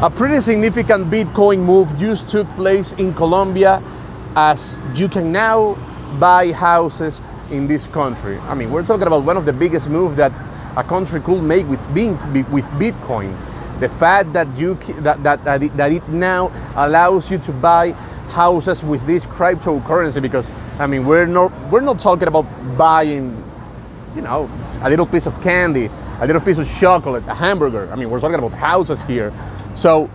A pretty significant Bitcoin move just took place in Colombia, as you can now buy houses in this country. I mean, we're talking about one of the biggest moves that a country could make with Bitcoin. The fact that it now allows you to buy houses with this cryptocurrency, because I mean, we're not talking about buying, you know, a little piece of candy, a little piece of chocolate, a hamburger. I mean, we're talking about houses here. So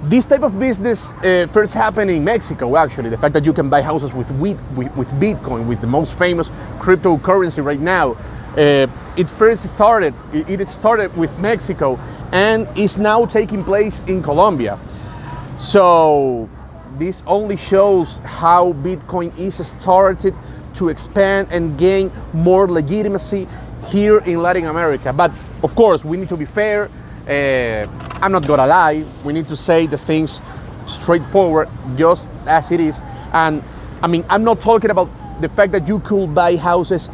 this type of business first happened in Mexico, actually. The fact that you can buy houses with Bitcoin, with the most famous cryptocurrency right now. It started with Mexico and is now taking place in Colombia. So this only shows how Bitcoin is started to expand and gain more legitimacy here in Latin America. But of course, we need to be fair. I'm not gonna lie, we need to say the things straightforward, just as it is. And I mean, I'm not talking about the fact that you could buy houses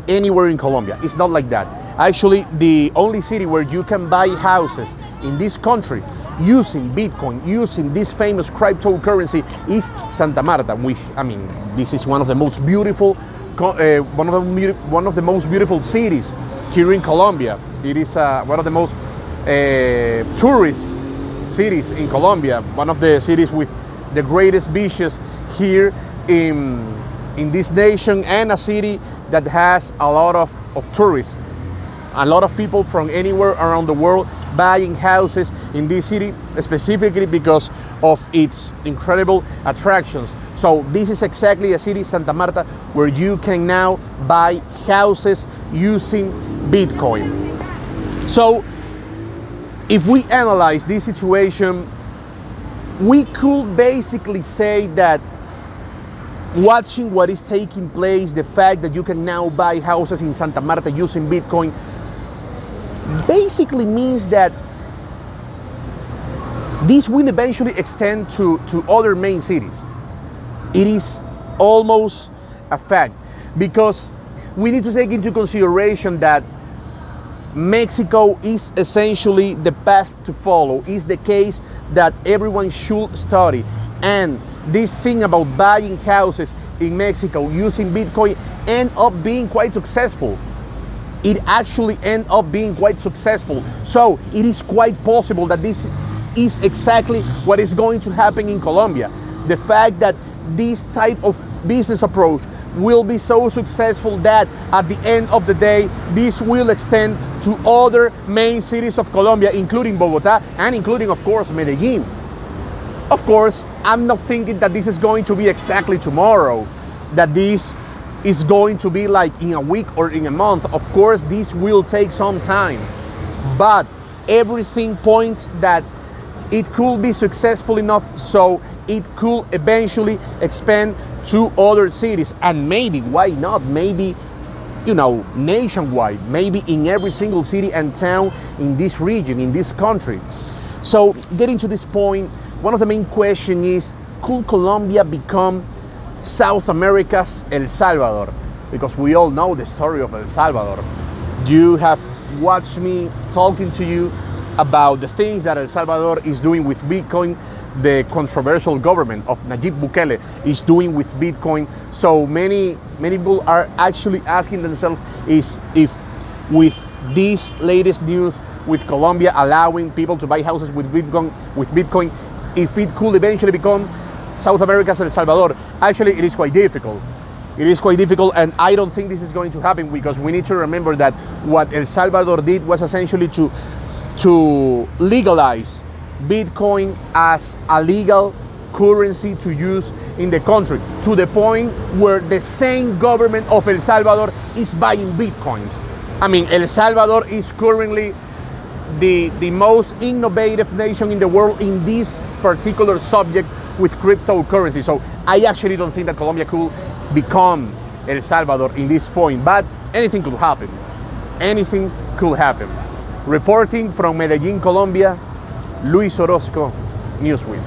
anywhere in Colombia. It's not like that. Actually, the only city where you can buy houses in this country using Bitcoin, using this famous cryptocurrency, is Santa Marta, which, I mean, this is one of the most beautiful, one of the most beautiful cities here in Colombia. It is one of the most tourist cities in Colombia, one of the cities with the greatest beaches here in this nation, and a city that has a lot of tourists, a lot of people from anywhere around the world buying houses in this city, specifically because of its incredible attractions. So this is exactly a city, Santa Marta, where you can now buy houses using Bitcoin. So if we analyze this situation, we could basically say that watching what is taking place, the fact that you can now buy houses in Santa Marta using Bitcoin, basically means that this will eventually extend to other main cities. It is almost a fact, because we need to take into consideration that Mexico is essentially the path to follow, is the case that everyone should study. And this thing about buying houses in Mexico using Bitcoin end up being quite successful. It actually end up being quite successful. So it is quite possible that this is exactly what is going to happen in Colombia. The fact that this type of business approach will be so successful that at the end of the day, this will extend to other main cities of Colombia, including Bogota and including, of course, Medellin. Of course, I'm not thinking that this is going to be exactly tomorrow, that this is going to be like in a week or in a month. Of course, this will take some time, but everything points that it could be successful enough so it could eventually expand to other cities, and maybe, why not, maybe, you know, nationwide, maybe in every single city and town in this region, in this country. So getting to this point, one of the main questions is, could Colombia become South America's El Salvador? Because we all know the story of El Salvador. You have watched me talking to you about the things that El Salvador is doing with Bitcoin, the controversial government of Nayib Bukele is doing with Bitcoin. So many people are actually asking themselves if with this latest news with Colombia allowing people to buy houses with Bitcoin, if it could eventually become South America's El Salvador. Actually, it is quite difficult. It is quite difficult, and I don't think this is going to happen, because we need to remember that what El Salvador did was essentially to legalize Bitcoin as a legal currency to use in the country, to the point where the same government of El Salvador is buying Bitcoins. I mean, El Salvador is currently the most innovative nation in the world in this particular subject with cryptocurrency. So I actually don't think that Colombia could become El Salvador in this point, but anything could happen. Anything could happen. Reporting from Medellin, Colombia, Luis Orozco, Newsweek.